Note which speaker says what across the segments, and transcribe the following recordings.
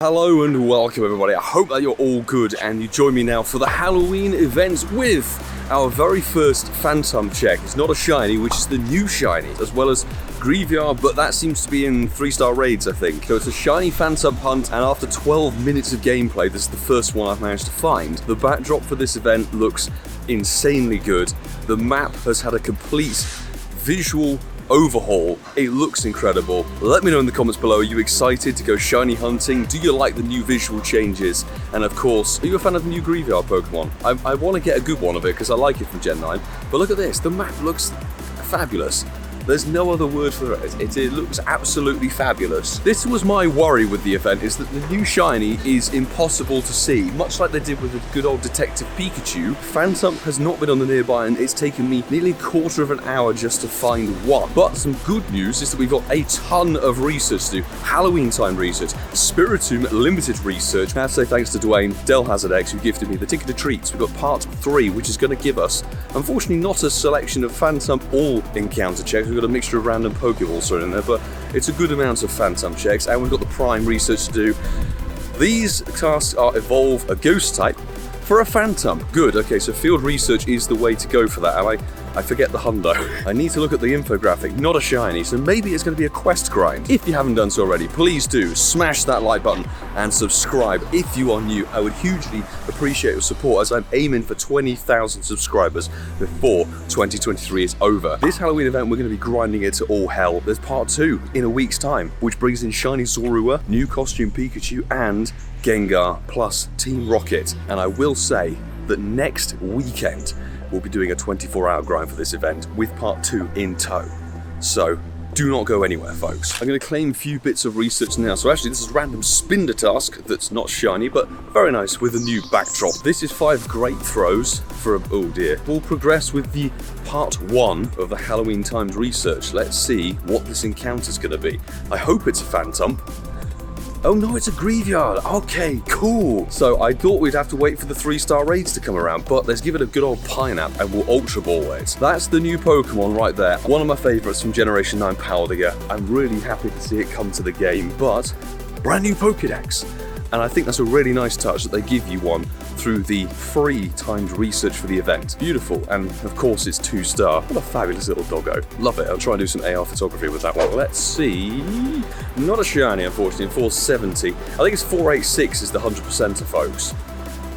Speaker 1: Hello and welcome everybody, I hope that you're all good and you join me now for the Halloween event with our very first Phantump check. It's not a shiny, which is the new shiny, as well as Greavard, but that seems to be in 3-star raids, I think. So it's a shiny Phantump hunt, and after 12 minutes of gameplay, this is the first one I've managed to find. The backdrop for this event looks insanely good. The map has had a complete visual overhaul. It looks incredible. Let me know in the comments below, are you excited to go shiny hunting? Do you like the new visual changes? And of course, are you a fan of the new Greavard Pokemon? I want to get a good one of it because I like it from Gen 9. But look at this, the map looks fabulous. There's no other word for it. It looks absolutely fabulous. This was my worry with the event, is that the new shiny is impossible to see. Much like they did with the good old Detective Pikachu, Phantump has not been on the nearby and it's taken me nearly a quarter of an hour just to find one. But some good news is that we've got a ton of research to do. Halloween time research, Spiritomb limited research. I have to say thanks to Dwayne, Del Hazard X, who gifted me the ticket of treats. We've got part 3, which is going to give us, unfortunately not a selection of Phantump all encounter checks. We've got a mixture of random Pokeballs thrown in there, but it's a good amount of Phantump checks, and we've got the prime research to do. These tasks are evolve a ghost type for a Phantump. Good, okay, so field research is the way to go for that, and I forget the hundo. I need to look at the infographic, not a shiny, so maybe it's going to be a quest grind. If you haven't done so already, please do smash that like button and subscribe if you are new. I would hugely appreciate your support as I'm aiming for 20,000 subscribers before 2023 is over. This Halloween event, we're going to be grinding it to all hell. There's part 2 in a week's time, which brings in shiny Zorua, new costume Pikachu, and Gengar plus Team Rocket. And I will say that next weekend, we'll be doing a 24-hour grind for this event with part 2 in tow. So do not go anywhere, folks. I'm going to claim a few bits of research now. So actually, this is a random Spinder task that's not shiny, but very nice with a new backdrop. This is 5 great throws for a, oh dear. We'll progress with the part 1 of the Halloween timed research. Let's see what this encounter's going to be. I hope it's a Phantump. Oh no, it's a Greavard. Okay, cool. So I thought we'd have to wait for the 3-star raids to come around, but let's give it a good old Pineapple and we'll Ultra Ball it. That's the new Pokemon right there. One of my favorites from Generation 9 Paldean. I'm really happy to see it come to the game, but brand new Pokédex. And I think that's a really nice touch that they give you one through the free timed research for the event. Beautiful, and of course it's 2-star. What a fabulous little doggo. Love it. I'll try and do some AR photography with that one. Let's see. Not a shiny, unfortunately, in 470. I think it's 486 is the 100%er, folks.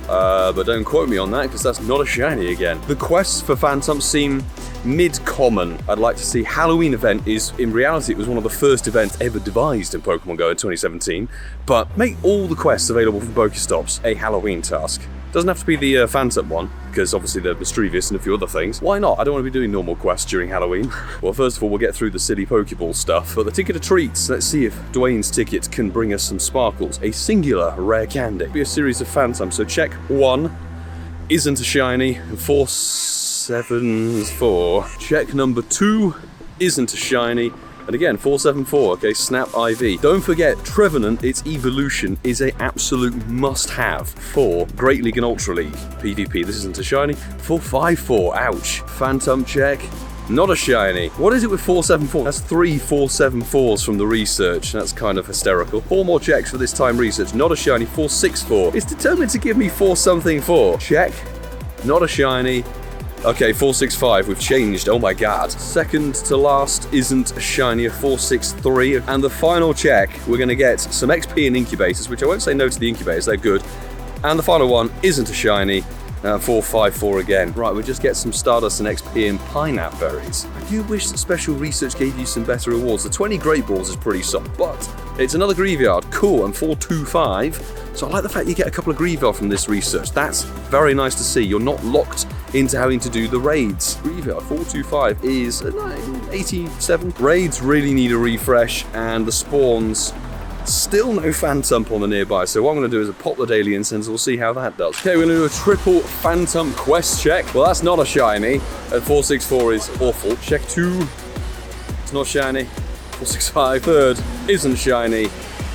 Speaker 1: But don't quote me on that, because that's not a shiny again. The quests for Phantump seem mid-common. I'd like to see Halloween event is, in reality, it was one of the first events ever devised in Pokemon GO in 2017, but make all the quests available from Pokestops a Halloween task. Doesn't have to be the Phantump one, because obviously they're mischievous and a few other things. Why not? I don't want to be doing normal quests during Halloween. Well, first of all, we'll get through the silly Pokeball stuff, but the ticket of treats, let's see if Dwayne's ticket can bring us some sparkles. A singular rare candy. It'll be a series of Phantumps, so check 1 isn't a shiny, and 474. Check number 2 isn't a shiny, and again, 474, okay, Snap IV. Don't forget, Trevenant, its evolution, is a absolute must-have for Great League and Ultra League PvP. This isn't a shiny. 454, ouch. Phantump check, not a shiny. What is it with 474? That's 3 474s from the research. That's kind of hysterical. 4 more checks for this time research, not a shiny. 464. It's determined to give me 4-something-4. Check, not a shiny. Okay, 465, we've changed, oh my god. Second to last isn't a shiny, a 463. And the final check, we're gonna get some XP and incubators, which I won't say no to the incubators, they're good. And the final one isn't a shiny, 454 again. Right, we'll just get some Stardust and XP and Pineapple berries. I do wish that special research gave you some better rewards. The 20 Great Balls is pretty soft, but it's another Greavard, cool, and 425. So I like the fact you get a couple of Greavard from this research. That's very nice to see. You're not locked into having to do the raids. Greavard 425 is 87. Raids really need a refresh, and the spawns, still no Phantump on the nearby. So what I'm going to do is pop the daily incense. We'll see how that does. Okay, we're going to do a triple Phantump quest check. Well, that's not a shiny. 464 is awful. Check 2. It's not shiny. 465. Third isn't shiny.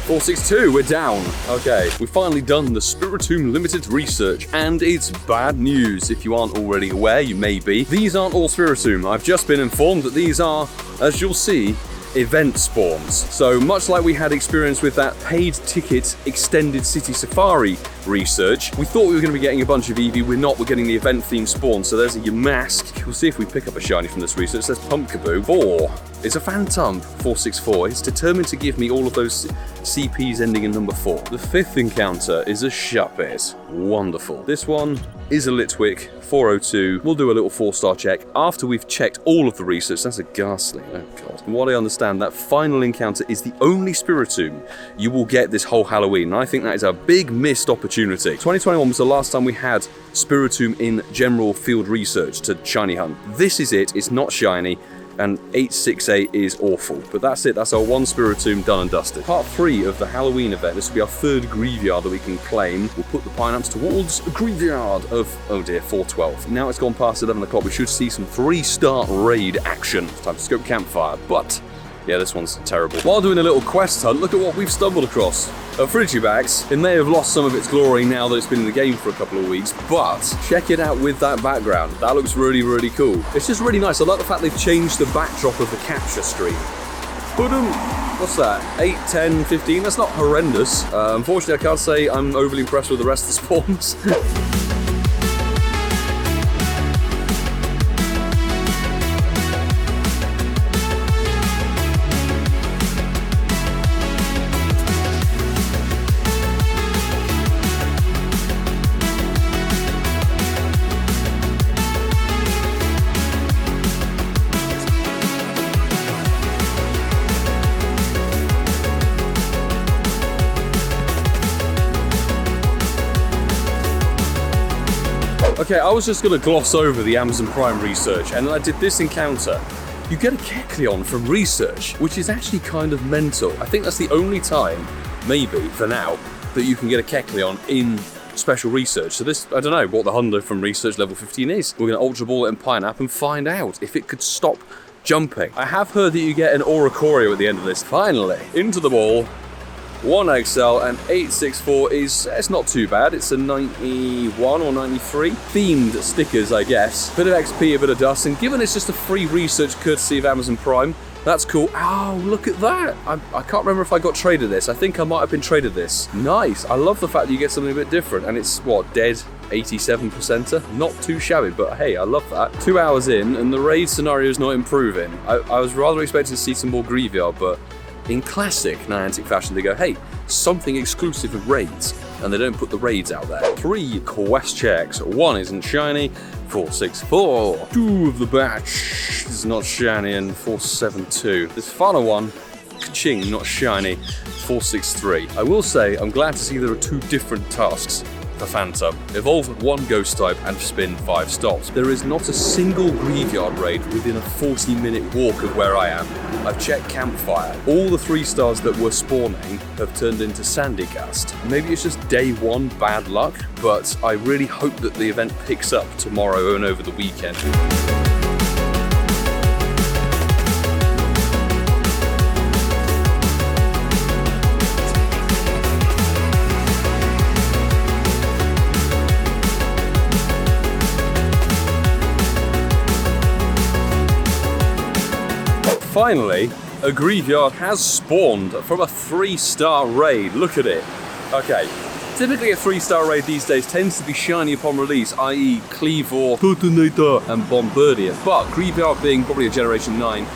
Speaker 1: 462, we're down. Okay, we've finally done the Spiritomb limited research, and it's bad news. If you aren't already aware, you may be. These aren't all Spiritomb. I've just been informed that these are, as you'll see, event spawns. So much like we had experience with that paid ticket extended city safari research, we thought we were going to be getting a bunch of Eevee. We're not. We're getting the event themed spawn. So there's a Yamask. We'll see if we pick up a shiny from this research. There's Pumpkaboo. 4 is a Phantump. 464. It's determined to give me all of those CPs ending in number 4. The 5th encounter is a Shuppet. Wonderful. This one is a Litwick. 402. We'll do a little 4-star check after we've checked all of the research. That's a Ghastly. Oh god. From what I understand, that final encounter is the only Spiritomb you will get this whole Halloween. And I think that is a big missed opportunity. 2021 was the last time we had Spiritomb in general field research to shiny hunt. This is it. It's not shiny. And 868 is awful. But that's it. That's our 1 Spiritomb done and dusted. Part 3 of the Halloween event. This will be our 3rd Greavard that we can claim. We'll put the Pineapps towards a Greavard of, oh dear, 412. Now it's gone past 11 o'clock. We should see some 3-star raid action. It's time to scope campfire. But yeah, this one's terrible. While doing a little quest hunt, look at what we've stumbled across. A Frigibax. It may have lost some of its glory now that it's been in the game for a couple of weeks, but check it out with that background. That looks really, really cool. It's just really nice. I like the fact they've changed the backdrop of the capture screen. What's that? 8, 10, 15? That's not horrendous. Unfortunately, I can't say I'm overly impressed with the rest of the spawns. Okay, I was just going to gloss over the Amazon Prime research, and I did this encounter. You get a Kecleon from research, which is actually kind of mental. I think that's the only time, maybe, for now, that you can get a Kecleon in special research. So this, I don't know what the Hundo from research level 15 is. We're going to Ultra Ball it in Pineapple and find out if it could stop jumping. I have heard that you get an Oricorio at the end of this. Finally, into the ball. 1 XL and 864 is, it's not too bad. It's a 91 or 93. Themed stickers, I guess. Bit of XP, a bit of dust, and given it's just a free research courtesy of Amazon Prime, that's cool. Oh, look at that. I can't remember if I got traded this. I think I might have been traded this. Nice. I love the fact that you get something a bit different, and it's, what, dead 87%er? Not too shabby, but hey, I love that. 2 hours in, and the raid scenario is not improving. I was rather expecting to see some more Greavard, but in classic Niantic fashion, they go, hey, something exclusive of raids, and they don't put the raids out there. 3 quest checks. 1 isn't shiny. 464. 2 of the batch is not shiny, and 472. This final one, ka-ching, not shiny. 463. I will say, I'm glad to see there are 2 different tasks for Phantump. Evolve 1 ghost type and spin 5 stops. There is not a single Greavard raid within a 40-minute walk of where I am. I've checked Campfire. All the 3 stars that were spawning have turned into Sandygast. Maybe it's just day 1 bad luck, but I really hope that the event picks up tomorrow and over the weekend. Finally, a Greavard has spawned from a 3-star raid. Look at it. Okay, typically a 3-star raid these days tends to be shiny upon release, i.e. Cleavor, Turtonator, and Bombardier. But Greavard being probably a Generation 9,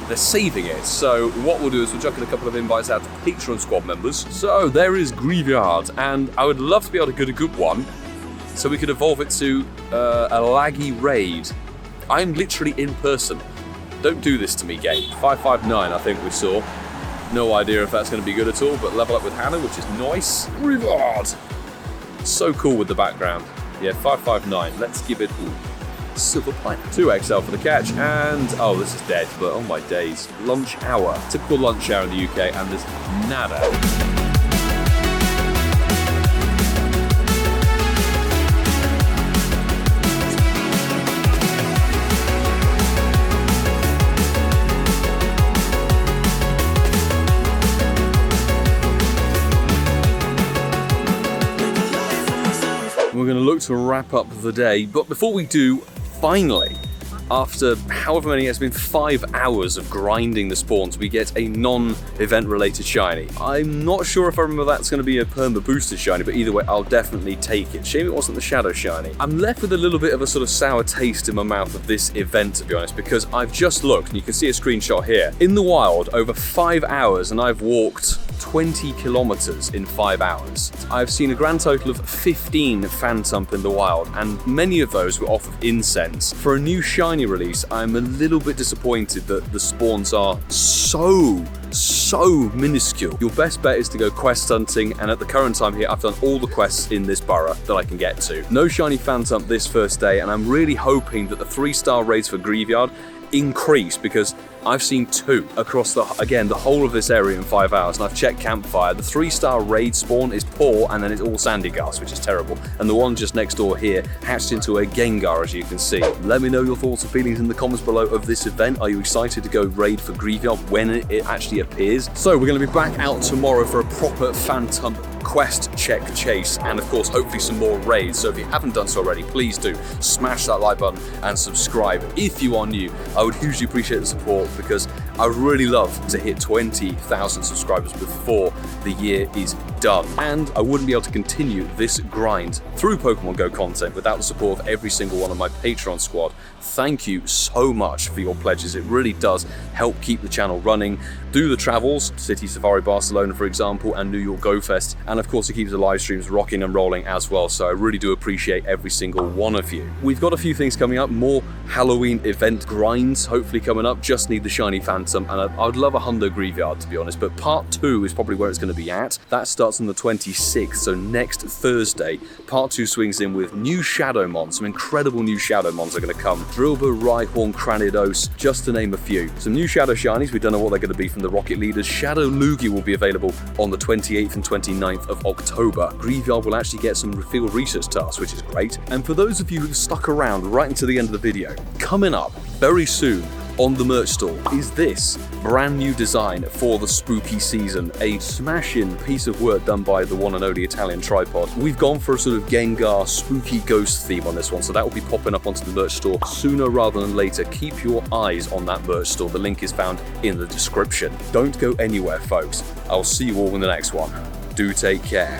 Speaker 1: they're saving it. So what we'll do is we'll chuck in a couple of invites out to Patreon squad members. So there is Greavard, and I would love to be able to get a good one, so we could evolve it to a laggy raid. I'm literally in person. Don't do this to me, game. 559, I think we saw. No idea if that's going to be good at all, but level up with Hannah, which is nice. Greavard! So cool with the background. Yeah, 559. Let's give it silver pipe. 2 XL for the catch, and oh, this is dead, but oh my days. Lunch hour. Typical lunch hour in the UK, and there's nada. We're going to look to wrap up the day, but before we do, finally, after however many, it's been 5 hours of grinding the spawns, we get a non-event related shiny. I'm not sure if I remember that's going to be a perma boosted shiny, but either way, I'll definitely take it. Shame it wasn't the shadow shiny. I'm left with a little bit of a sort of sour taste in my mouth of this event, to be honest, because I've just looked, and you can see a screenshot here, in the wild over 5 hours, and I've walked 20 kilometers in 5 hours. I've seen a grand total of 15 Phantump in the wild, and many of those were off of incense. For a new shiny release, I'm a little bit disappointed that the spawns are so minuscule. Your best bet is to go quest hunting, and at the current time here, I've done all the quests in this borough that I can get to. No shiny Phantump this first day, and I'm really hoping that the 3-star raids for Greavard increase, because I've seen 2 across the whole of this area in 5 hours, and I've checked Campfire. The 3-star raid spawn is poor, and then it's all Sandygass, which is terrible. And the one just next door here hatched into a Gengar, as you can see. Let me know your thoughts and feelings in the comments below of this event. Are you excited to go raid for Greavard when it actually appears? So we're going to be back out tomorrow for a proper Phantump quest check chase, and of course hopefully some more raids. So if you haven't done so already, please do smash that like button and subscribe. If you are new, I would hugely appreciate the support, because I would really love to hit 20,000 subscribers before the year is done. And I wouldn't be able to continue this grind through Pokemon Go content without the support of every single one of my Patreon squad. Thank you so much for your pledges. It really does help keep the channel running. Do the travels, City Safari Barcelona for example, and New York Go Fest, and of course it keeps the live streams rocking and rolling as well, so I really do appreciate every single one of you. We've got a few things coming up, more Halloween event grinds hopefully coming up. Just need the shiny Phantump, and I would love a Hundo Greavard, to be honest, but part 2 is probably where it's going to be at. That starts on the 26th, so next Thursday, part 2 swings in with new Shadowmon. Some incredible new Shadowmons are going to come. Drillbur, Rhyhorn, Cranidos, just to name a few. Some new Shadow Shinies, we don't know what they're going to be from the Rocket Leaders. ShadowLugia will be available on the 28th and 29th of October. Greavard will actually get some field research tasks, which is great. And for those of you who've stuck around right into the end of the video, coming up very soon on the merch store is this brand new design for the spooky season, a smashing piece of work done by the one and only Italian Tripod. We've gone for a sort of Gengar spooky ghost theme on this one, so that will be popping up onto the merch store sooner rather than later. Keep your eyes on that merch store. The link is found in the description. Don't go anywhere, folks. I'll see you all in the next one. Do take care.